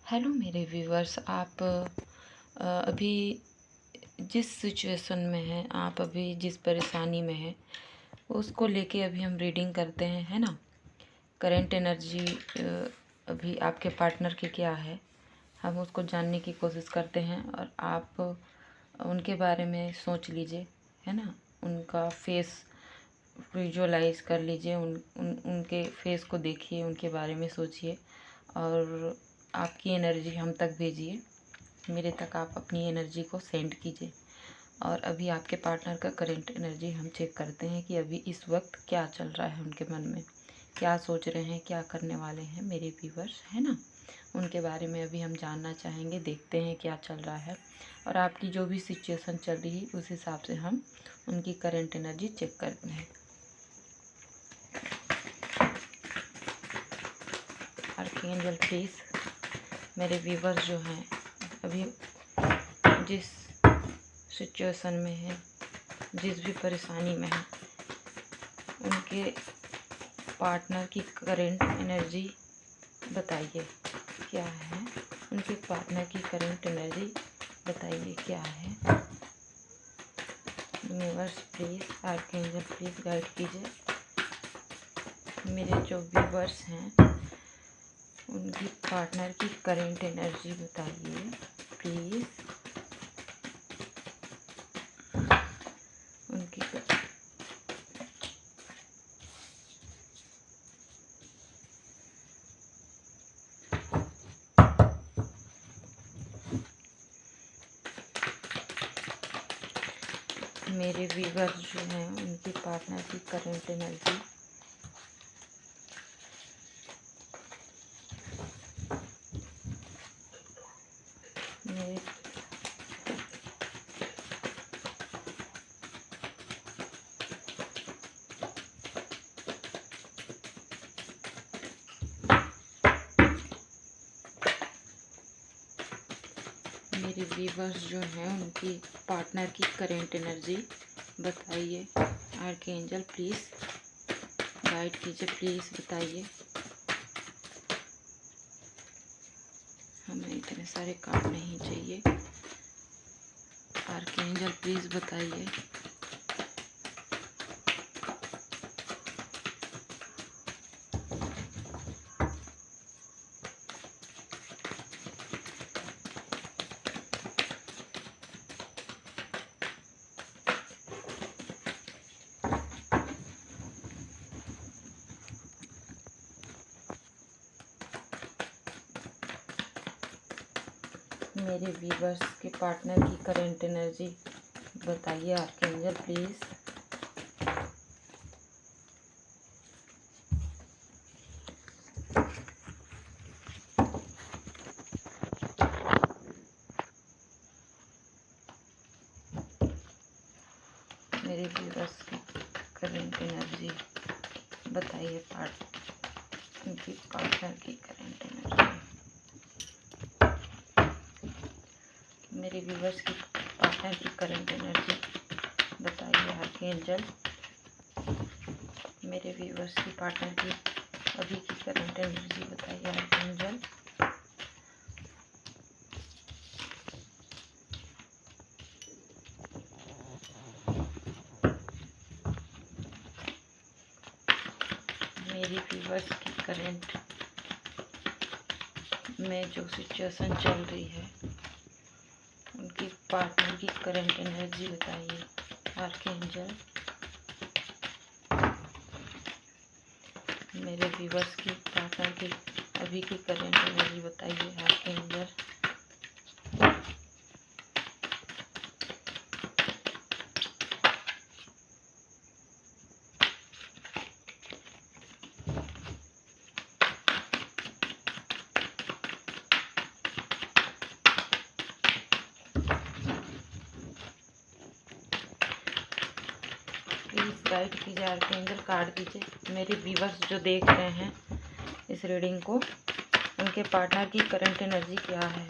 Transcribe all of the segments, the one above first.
Hello मेरे viewers, आप अभी जिस सिचुएशन में हैं, आप अभी जिस परेशानी में हैं, उसको लेके अभी हम रीडिंग करते हैं, है ना। करंट एनर्जी अभी आपके पार्टनर की क्या है, हम उसको जानने की कोशिश करते हैं और आप उनके बारे में सोच लीजिए, है ना। उनका फेस विजुअलाइज कर लीजिए, उनके फेस को देखिए, उनके बारे में सोचिए और आपकी एनर्जी हम तक भेजिए। मेरे तक आप अपनी एनर्जी को सेंड कीजिए और अभी आपके पार्टनर का करंट एनर्जी हम चेक करते हैं कि अभी इस वक्त क्या चल रहा है उनके मन में, क्या सोच रहे हैं, क्या करने वाले हैं मेरे व्यूवर्स, है ना। उनके बारे में अभी हम जानना चाहेंगे, देखते हैं क्या चल रहा है और आपकी जो भी सिचुएशन चल रही है उस हिसाब से हम उनकी करंट एनर्जी चेक करते हैं। आर्कएंजल प्लीज़, मेरे व्यूवर्स जो हैं अभी जिस सिचुएशन में है, जिस भी परेशानी में है, उनके पार्टनर की करंट एनर्जी बताइए क्या है। उनके पार्टनर की करंट एनर्जी बताइए क्या है। Universe please, archangel please guide कीजिए। मेरे जो व्यूवर्स हैं उनकी पार्टनर की करंट एनर्जी बताइए प्लीज़। उनकी मेरे व्यूवर्स जो हैं उनकी पार्टनर की करंट एनर्जी मेरे मेरे व्यूवर्स जो हैं उनकी पार्टनर की करंट एनर्जी बताइए। आर्कएंजल प्लीज़ गाइड कीजिए, प्लीज़ बताइए। हमें इतने सारे कार्ड नहीं चाहिए। आर्कएंजल प्लीज़ बताइए। मेरे व्यूवर्स के पार्टनर की करंट एनर्जी बताइए आर्कएंजल प्लीज़। मेरे व्यूवर्स की करंट एनर्जी बताइए, उनकी पार्टनर की करंट एनर्जी। मेरे व्यूवर्स की पार्टनर की करंट एनर्जी बताइए आर्कएंजल। मेरे व्यूवर्स की पार्टनर की अभी की करंट एनर्जी बताइए आर्कएंजल। मेरी व्यूवर्स की करंट में जो सिचुएशन चल रही है उनकी पार्टनर की करंट एनर्जी बताइए आर्कएंजल। मेरे व्यूवर्स की पार्टनर की अभी की करंट एनर्जी बताइए आर्कएंजल। प्लीज़ गाइड कीजिए आर्कएंजल, कार्ड दीजिए। मेरे व्यूवर्स जो देख रहे हैं इस रीडिंग को, उनके पार्टनर की करंट एनर्जी क्या है।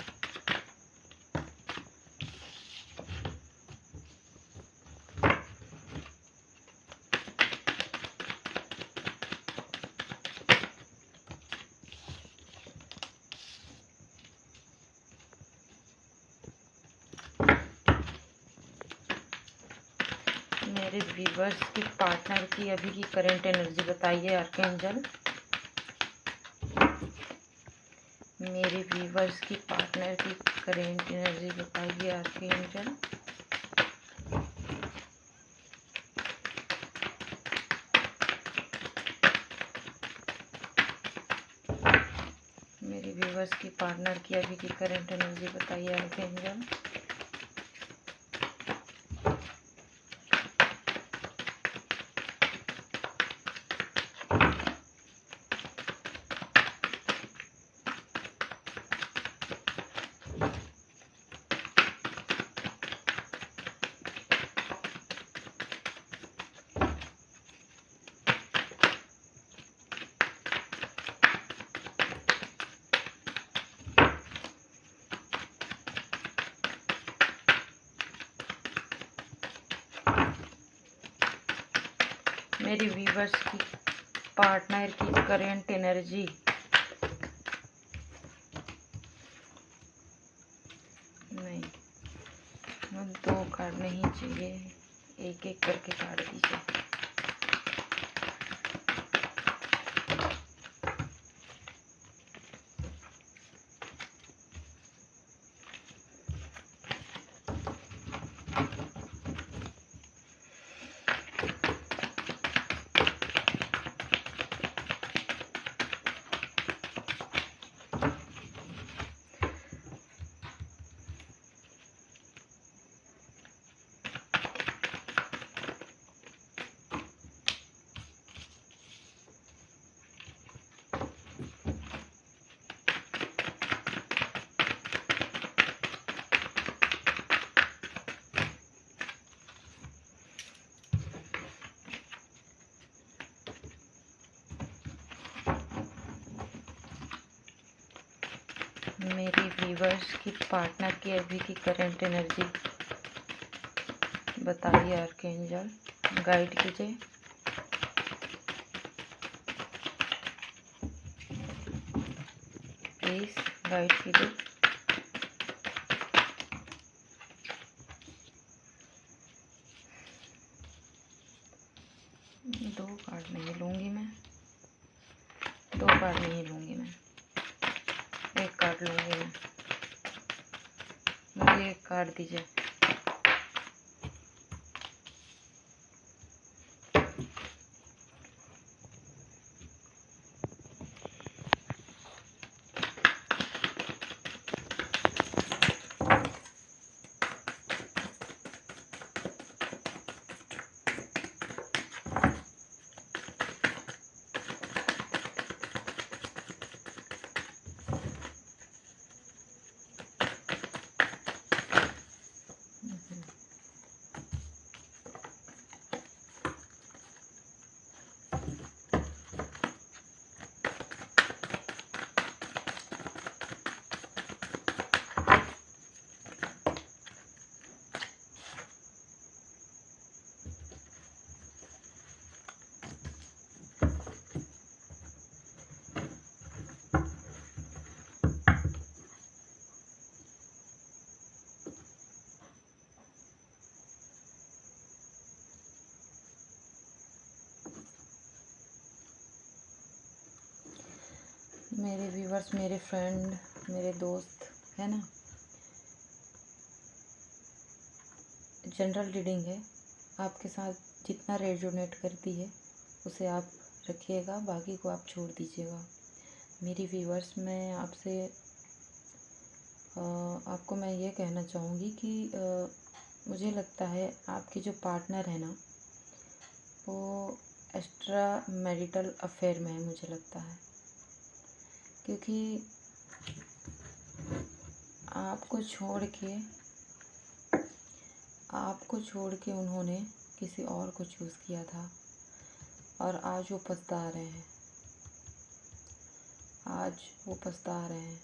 मेरे व्यूवर्स की पार्टनर की अभी की करंट एनर्जी बताइए आर्कएंजल। मेरे व्यूवर्स की पार्टनर की करंट एनर्जी बताइए आर्कएंजल। मेरे व्यूवर्स की पार्टनर की अभी की करंट एनर्जी बताइए आर्कएंजल। मेरे व्यूवर्स की पार्टनर की करंट एनर्जी। नहीं, मुझे 2 कार्ड नहीं चाहिए, एक एक करके कार्ड दीजिए। मेरी व्यूवर्स की पार्टनर की अभी की करंट एनर्जी बताइए आर्कएंजल, गाइड कीजिए। प्लीज़ गाइड कीजिए। दो कार्ड नहीं लूँगी मैं, 2 कार्ड नहीं लूँगी मैं, 1 कार्ड लूँगी मैं। मुझे 1 कार्ड दीजिए। मेरे व्यूवर्स, मेरे फ्रेंड, मेरे दोस्त है ना, जनरल रीडिंग है। आपके साथ जितना रेजोनेट करती है उसे आप रखिएगा, बाकी को आप छोड़ दीजिएगा। मेरी व्यूवर्स, मैं आपसे आपको मैं ये कहना चाहूँगी कि मुझे लगता है आपकी जो पार्टनर है ना, वो एक्स्ट्रा मैरिटल अफेयर में है, मुझे लगता है। क्योंकि आपको छोड़ के उन्होंने किसी और को चूज़ किया था और आज वो पछता रहे हैं।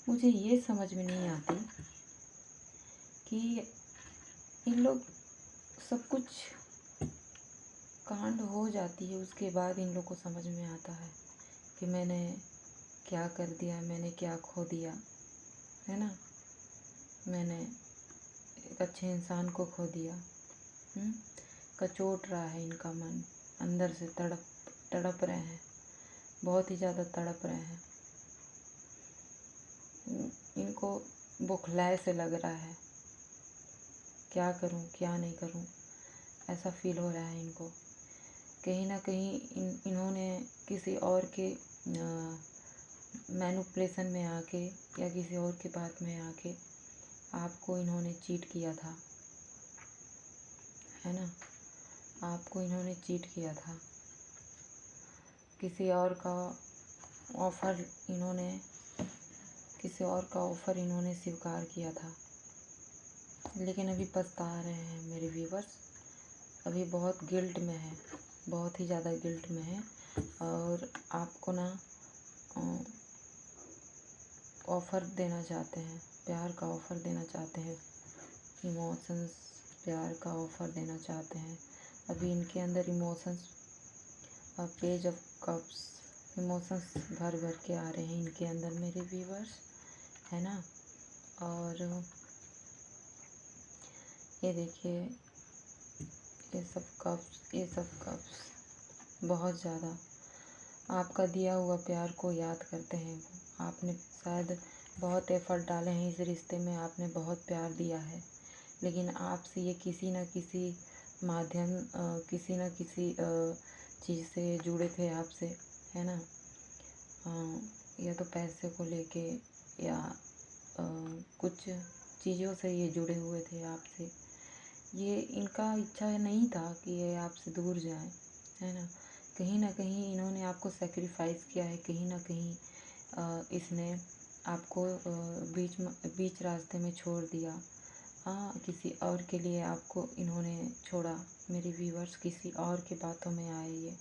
मुझे ये समझ में नहीं आती कि इन लोग सब कुछ कांड हो जाती है, उसके बाद इन लोग को समझ में आता है कि मैंने क्या कर दिया, मैंने क्या खो दिया, है ना। मैंने एक अच्छे इंसान को खो दिया। हम्म, कचोट रहा है इनका मन, अंदर से तड़प रहे हैं, बहुत ही ज़्यादा तड़प रहे हैं। इनको बौखलाए से लग रहा है, क्या करूं क्या नहीं करूं, ऐसा फील हो रहा है इनको। कहीं ना कहीं इन्होंने किसी और के मैनिपुलेशन में आके या किसी और के बात में आके आपको इन्होंने चीट किया था, है ना। आपको इन्होंने चीट किया था, किसी और का ऑफ़र इन्होंने स्वीकार किया था। लेकिन अभी पछता रहे हैं मेरे व्यूवर्स, अभी बहुत गिल्ट में है, बहुत ही ज़्यादा गिल्ट में है। और आपको ना ऑफ़र देना चाहते हैं, प्यार का ऑफ़र देना चाहते हैं, इमोशंस प्यार का ऑफ़र देना चाहते हैं। अभी इनके अंदर emotions, page of cups, emotions भर भर के आ रहे हैं इनके अंदर मेरे व्यूवर्स, है ना। और ये देखिए, ये सब कप्स बहुत ज़्यादा आपका दिया हुआ प्यार को याद करते हैं। आपने शायद बहुत एफ़र्ट डाले हैं इस रिश्ते में, आपने बहुत प्यार दिया है, लेकिन आपसे ये किसी न किसी माध्यम किसी न किसी चीज़ से जुड़े थे आपसे, है ना। या तो पैसे को लेके या कुछ चीज़ों से ये जुड़े हुए थे आपसे। ये इनका इच्छा नहीं था कि ये आपसे दूर जाए, है ना। कहीं ना कहीं इन्होंने आपको सेक्रीफाइस किया है, कहीं ना कहीं इसने आपको बीच रास्ते में छोड़ दिया। किसी और के लिए आपको इन्होंने छोड़ा मेरे व्यूवर्स, किसी और के बातों में आए ये।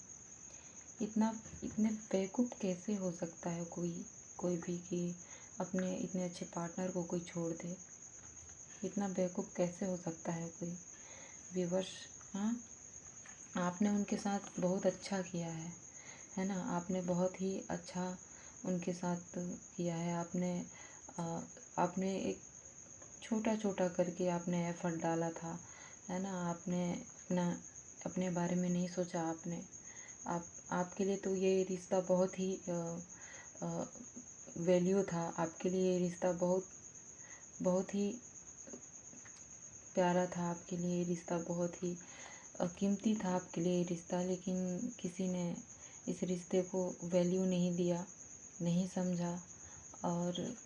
इतने बेवकूफ़ कैसे हो सकता है कोई भी कि अपने इतने अच्छे पार्टनर को कोई छोड़ दे। इतना बेवकूफ़ कैसे हो सकता है कोई व्यूवर्स। हाँ, आपने उनके साथ बहुत अच्छा किया है ना। आपने बहुत ही अच्छा उनके साथ किया है। आपने एक छोटा छोटा करके आपने एफ़र्ट डाला था, है ना। आपने अपने बारे में नहीं सोचा। आपके लिए तो ये रिश्ता बहुत ही वैल्यू था। आपके लिए ये रिश्ता बहुत ही प्यारा था। आपके लिए ये रिश्ता बहुत ही कीमती था आपके लिए ये रिश्ता। लेकिन किसी ने इस रिश्ते को वैल्यू नहीं दिया, नहीं समझा, और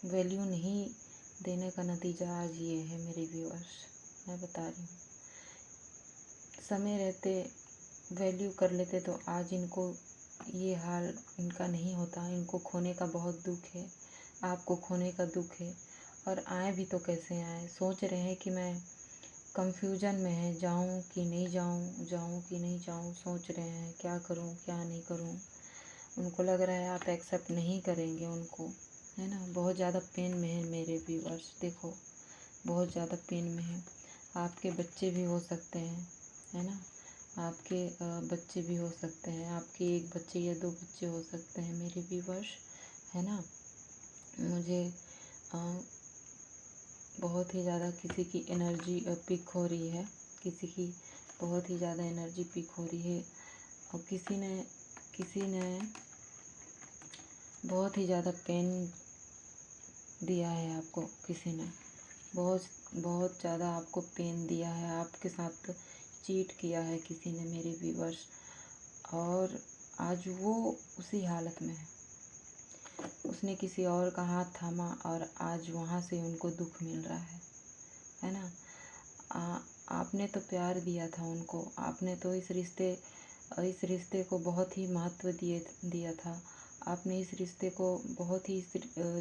वैल्यू नहीं देने का नतीजा आज ये है मेरे व्यूअर्स। मैं बता रही हूँ, समय रहते वैल्यू कर लेते तो आज इनको ये हाल इनका नहीं होता। इनको खोने का बहुत दुख है, आपको खोने का दुख है। और आए भी तो कैसे आए, सोच रहे हैं कि मैं कंफ्यूजन में है, जाऊं कि नहीं जाऊं, जाऊं कि नहीं जाऊं, सोच रहे हैं क्या करूं क्या नहीं करूं। उनको लग रहा है आप एक्सेप्ट नहीं करेंगे उनको, है ना। बहुत ज़्यादा पेन में है मेरे व्यूअर्स, देखो बहुत ज़्यादा पेन में है। आपके बच्चे भी हो सकते हैं, है ना। आपके बच्चे भी हो सकते हैं, आपके एक बच्चे या दो बच्चे हो सकते हैं मेरे व्यूअर्स, है ना। मुझे बहुत ही ज़्यादा किसी की एनर्जी पिक हो रही है, किसी की बहुत ही ज़्यादा एनर्जी पिक हो रही है। और किसी ने बहुत ही ज़्यादा पेन दिया है आपको, किसी ने बहुत बहुत ज़्यादा आपको पेन दिया है, आपके साथ चीट किया है किसी ने मेरे व्यूवर्स। और आज वो उसी हालत में है, उसने किसी और का हाथ थामा और आज वहाँ से उनको दुख मिल रहा है ना। आपने तो प्यार दिया था उनको, आपने तो इस रिश्ते को बहुत ही महत्व दिया था। आपने इस रिश्ते को बहुत ही, इस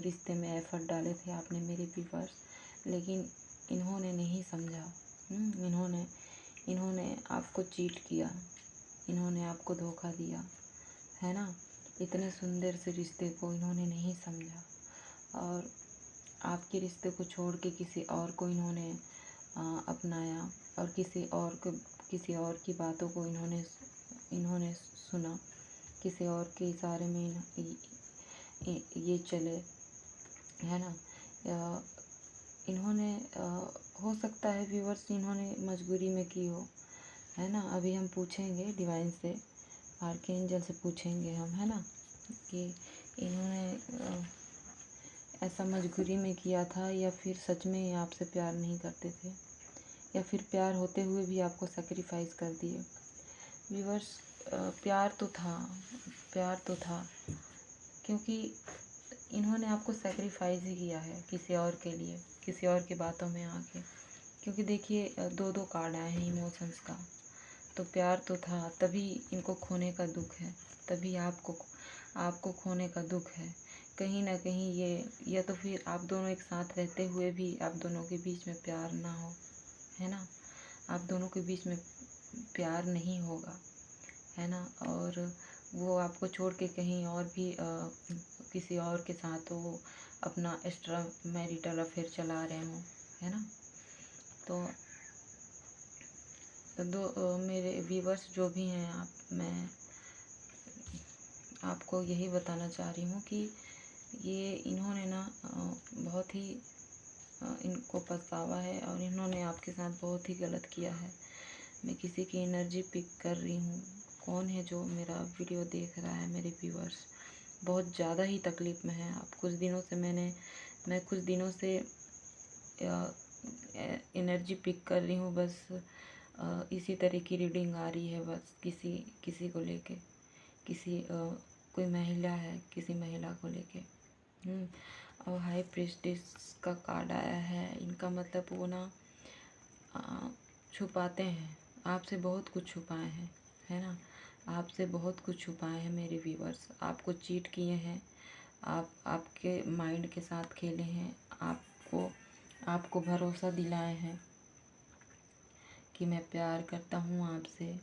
रिश्ते में एफ़र्ट डाले थे आपने मेरे व्यूवर्स। लेकिन इन्होंने नहीं समझा। इन्होंने आपको चीट किया, इन्होंने आपको धोखा दिया, है ना। इतने सुंदर से रिश्ते को इन्होंने नहीं समझा और आपके रिश्ते को छोड़ के किसी और को इन्होंने अपनाया और किसी और की बातों को इन्होंने सुना, किसी और के इशारे में ये चले, है ना। इन्होंने हो सकता है व्यूवर्स इन्होंने मजबूरी में की हो, है ना। अभी हम पूछेंगे डिवाइन से, आर्कएंजल से पूछेंगे हम, है ना, कि इन्होंने ऐसा मजबूरी में किया था या फिर सच में ये आपसे प्यार नहीं करते थे, या फिर प्यार होते हुए भी आपको सैक्रिफाइस कर दिए। व्यूवर्स प्यार तो था, प्यार तो था, क्योंकि इन्होंने आपको सैक्रिफाइस ही किया है किसी और के लिए, किसी और की बातों में आके। क्योंकि देखिए दो दो कार्ड आए हैं इमोशंस का, तो प्यार तो था, तभी इनको खोने का दुख है, तभी आपको खोने का दुख है। कहीं ना कहीं ये, या तो फिर आप दोनों एक साथ रहते हुए भी आप दोनों के बीच में प्यार ना हो, है ना, आप दोनों के बीच में प्यार नहीं होगा, है ना। और वो आपको छोड़ के कहीं और भी किसी और के साथ वो अपना एक्स्ट्रा मैरिटल अफेयर चला रहे हों, है ना। तो मेरे व्यूवर्स जो भी हैं, मैं आपको यही बताना चाह रही हूँ कि ये इन्होंने ना बहुत ही इनको पछतावा है और इन्होंने आपके साथ बहुत ही गलत किया है। मैं किसी की एनर्जी पिक कर रही हूँ। कौन है जो मेरा वीडियो देख रहा है? मेरे व्यूवर्स बहुत ज़्यादा ही तकलीफ़ में है। आप कुछ दिनों से मैं कुछ दिनों से एनर्जी पिक कर रही हूँ, बस इसी तरह की रीडिंग आ रही है। बस किसी को लेके, कोई महिला है, किसी महिला को लेके। और हाई प्रीस्टिस का कार्ड आया है। इनका मतलब वो ना छुपाते हैं, आपसे बहुत कुछ छुपाए हैं, है ना, आपसे बहुत कुछ छुपाए हैं मेरे व्यूवर्स। आपको चीट किए हैं, आपके माइंड के साथ खेले हैं, आपको भरोसा दिलाए हैं कि मैं प्यार करता हूँ आपसे।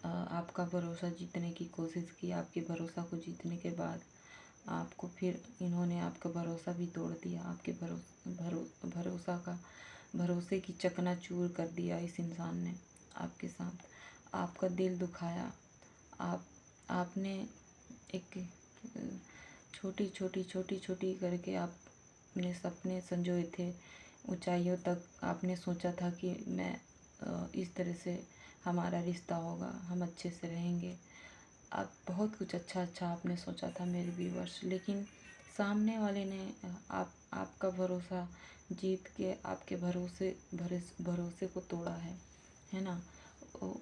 आपका भरोसा जीतने की कोशिश की, आपके भरोसा को जीतने के बाद आपको फिर इन्होंने आपका भरोसा भी तोड़ दिया। आपके भरोसे की चकनाचूर कर दिया इस इंसान ने आपके साथ। आपका दिल दुखाया। आपने एक छोटी करके आपने सपने संजोए थे, ऊंचाइयों तक आपने सोचा था कि मैं इस तरह से हमारा रिश्ता होगा, हम अच्छे से रहेंगे। आप बहुत कुछ अच्छा आपने सोचा था मेरे व्यूवर्स, लेकिन सामने वाले ने आपका भरोसा जीत के आपके भरोसे को तोड़ा है ना।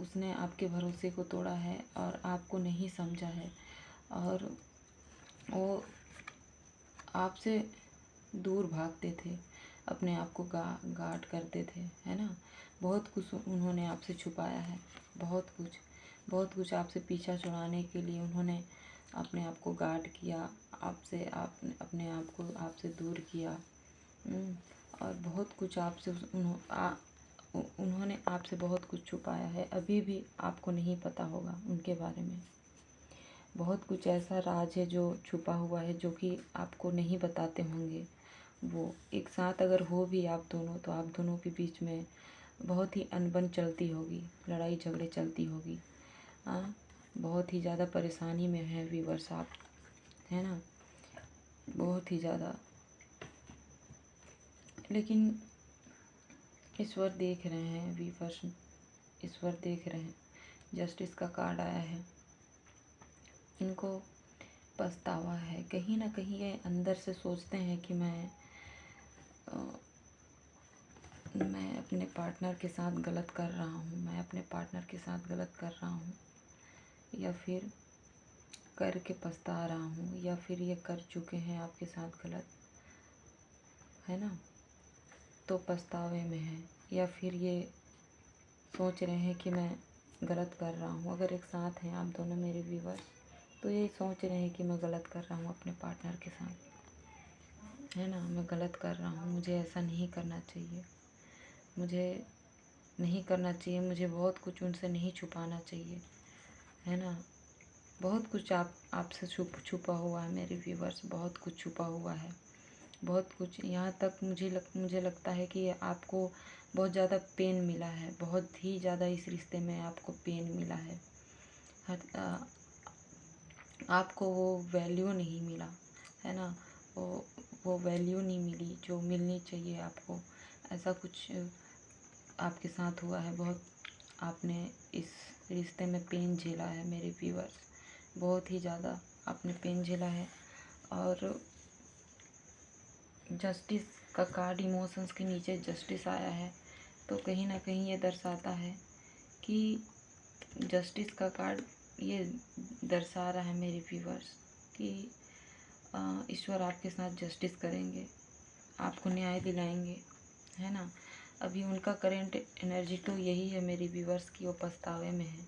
उसने आपके भरोसे को तोड़ा है और आपको नहीं समझा है, और वो आपसे दूर भागते थे, अपने आप को गार्ड करते थे, है ना। बहुत कुछ उन्होंने आपसे छुपाया है, बहुत कुछ आपसे पीछा छुड़ाने के लिए उन्होंने अपने आप को गार्ड किया, अपने आप को आपसे दूर किया। और बहुत कुछ उन्होंने आपसे बहुत कुछ छुपाया है। अभी भी आपको नहीं पता होगा उनके बारे में। बहुत कुछ ऐसा राज है जो छुपा हुआ है, जो कि आपको नहीं बताते होंगे। वो एक साथ अगर हो भी आप दोनों, तो आप दोनों के बीच में बहुत ही अनबन चलती होगी, लड़ाई झगड़े चलती होगी। बहुत ही ज़्यादा परेशानी में है व्यूवर्स आप, है ना, बहुत ही ज़्यादा। लेकिन ईश्वर देख रहे हैं व्यूवर्स, ईश्वर देख रहे हैं। जस्टिस का कार्ड आया है। इनको पछतावा है, कहीं ना कहीं ये अंदर से सोचते हैं कि मैं अपने पार्टनर के साथ गलत कर रहा हूँ, मैं अपने पार्टनर के साथ गलत कर रहा हूँ, या फिर करके पछता रहा हूँ, या फिर ये कर चुके हैं आपके साथ गलत, है ना, तो पछतावे में है। या फिर ये सोच रहे हैं कि मैं गलत कर रहा हूँ। अगर एक साथ हैं आप दोनों मेरे व्यूवर्स, तो ये सोच रहे हैं कि मैं गलत कर रहा हूँ अपने पार्टनर के साथ, है ना, मैं गलत कर रहा हूँ, मुझे ऐसा नहीं करना चाहिए, मुझे नहीं करना चाहिए, मुझे बहुत कुछ उनसे नहीं छुपाना चाहिए, है ना। बहुत कुछ आपसे छुपा हुआ है मेरे व्यूवर्स, बहुत कुछ छुपा हुआ है, बहुत कुछ। यहाँ तक मुझे लगता है कि आपको बहुत ज़्यादा पेन मिला है, बहुत ही ज़्यादा इस रिश्ते में आपको पेन मिला है। आपको वो वैल्यू नहीं मिला, है ना। वो वैल्यू नहीं मिली जो मिलनी चाहिए आपको। ऐसा कुछ आपके साथ हुआ है। बहुत आपने इस रिश्ते में पेन झेला है मेरे व्यूअर्स, बहुत ही ज़्यादा आपने पेन झेला है। और जस्टिस का कार्ड, इमोशंस के नीचे जस्टिस आया है, तो कहीं ना कहीं ये दर्शाता है कि जस्टिस का कार्ड ये दर्शा रहा है मेरे व्यूअर्स कि ईश्वर आपके साथ जस्टिस करेंगे, आपको न्याय दिलाएंगे, है ना। अभी उनका करेंट एनर्जी तो यही है मेरे व्यूअर्स की, वो पछतावे में है।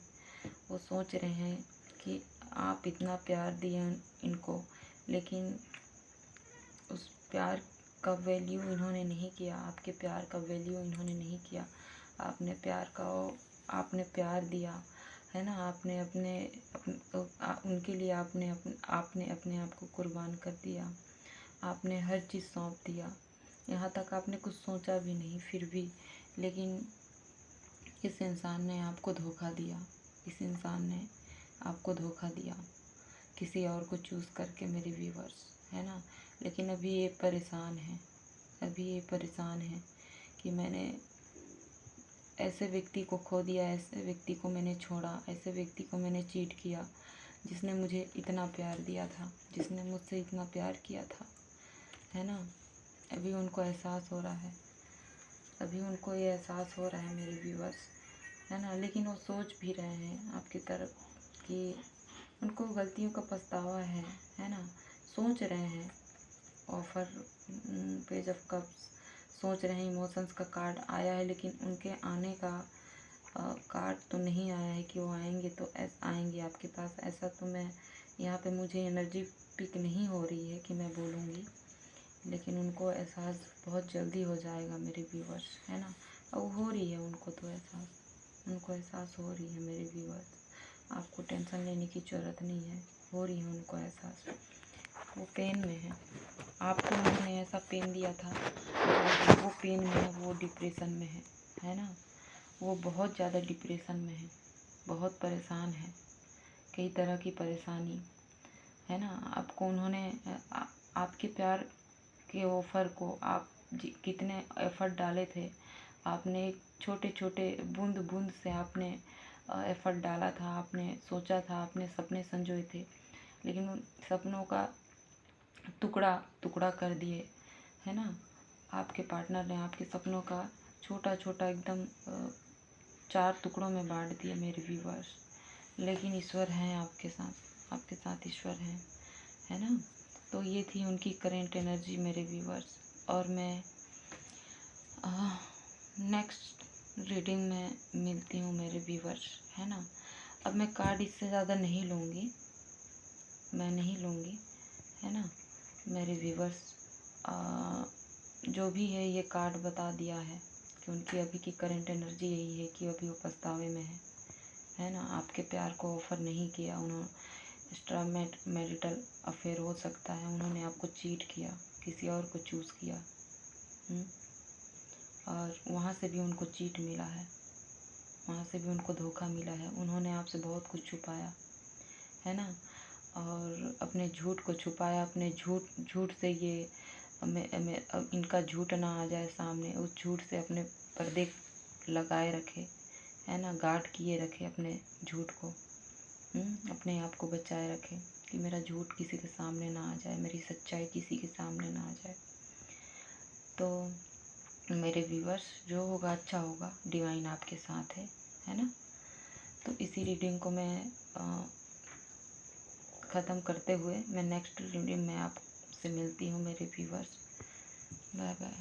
वो सोच रहे हैं कि आप इतना प्यार दिए इनको, लेकिन उस प्यार का वैल्यू इन्होंने नहीं किया, आपके प्यार का वैल्यू इन्होंने नहीं किया। आपने प्यार दिया, है ना। आपने उनके लिए आपने अपने आप को कुर्बान कर दिया। आपने हर चीज़ सौंप दिया, यहाँ तक आपने कुछ सोचा भी नहीं फिर भी। लेकिन इस इंसान ने आपको धोखा दिया, इस इंसान ने आपको धोखा दिया किसी और को चूज़ करके मेरे व्यूवर्स, है ना। लेकिन अभी ये परेशान है कि मैंने ऐसे व्यक्ति को खो दिया, ऐसे व्यक्ति को मैंने छोड़ा, ऐसे व्यक्ति को मैंने चीट किया जिसने मुझे इतना प्यार दिया था, जिसने मुझसे इतना प्यार किया था, है ना। अभी उनको एहसास हो रहा है, अभी उनको ये एहसास हो रहा है मेरे व्यूवर्स, है ना। लेकिन वो सोच भी रहे हैं आपकी तरफ कि उनको गलतियों का पछतावा है ना। सोच रहे हैं ऑफर, पेज ऑफ कप्स सोच रहे हैं। इमोशंस का कार्ड आया है, लेकिन उनके आने का कार्ड तो नहीं आया है कि वो आएंगे तो आएंगे आपके पास। ऐसा तो मैं यहाँ पे मुझे एनर्जी पिक नहीं हो रही है कि मैं बोलूँगी, लेकिन उनको एहसास बहुत जल्दी हो जाएगा मेरे व्यूवर्स, है ना। अब हो रही है उनको तो उनको एहसास हो रही है मेरे व्यूवर्स। आपको टेंशन लेने की ज़रूरत नहीं है, हो रही है उनको एहसास। वो पेन में है, आपको उन्होंने ऐसा पेन दिया था, वो पेन में है, वो डिप्रेशन में है ना। वो बहुत ज़्यादा डिप्रेशन में है, बहुत परेशान है, कई तरह की परेशानी, है ना। आपको उन्होंने आपके प्यार के ऑफ़र को आप कितने एफ़र्ट डाले थे। आपने एक छोटे छोटे बूंद बूंद से आपने एफ़र्ट डाला था, आपने सोचा था, आपने सपने संजोए थे, लेकिन उन सपनों का टुकड़ा टुकड़ा कर दिए, है ना। आपके पार्टनर ने आपके सपनों का छोटा छोटा एकदम 4 टुकड़ों में बांट दिया मेरे व्यूवर्स। लेकिन ईश्वर हैं आपके साथ ईश्वर हैं, है ना। तो ये थी उनकी करेंट एनर्जी मेरे व्यूवर्स। और मैं नेक्स्ट रीडिंग में मिलती हूँ मेरे व्यूवर्स, है ना। अब मैं कार्ड इससे ज़्यादा नहीं लूँगी, है ना। मेरे व्यूवर्स जो भी है ये कार्ड बता दिया है कि उनकी अभी की करंट एनर्जी यही है कि अभी वो पछतावे में है ना। आपके प्यार को ऑफ़र नहीं किया उन्होंने, एक्स्ट्रा मैरिटल अफेयर हो सकता है, उन्होंने आपको चीट किया, किसी और को चूज़ किया। और वहाँ से भी उनको चीट मिला है, वहाँ से भी उनको धोखा मिला है। उन्होंने आपसे बहुत कुछ छुपाया, है ना। और अपने झूठ को छुपाया, अपने झूठ से ये इनका झूठ ना आ जाए सामने, उस झूठ से अपने पर्दे लगाए रखे, है ना, गार्ड किए रखे अपने झूठ को, अपने आप को बचाए रखे कि मेरा झूठ किसी के सामने ना आ जाए, मेरी सच्चाई किसी के सामने ना आ जाए। तो मेरे व्यूअर्स, जो होगा अच्छा होगा, डिवाइन आपके साथ है ना। तो इसी रीडिंग को मैं ख़त्म करते हुए मैं नेक्स्ट रीडिंग में आपसे मिलती हूँ मेरे व्यूअर्स। Bye bye.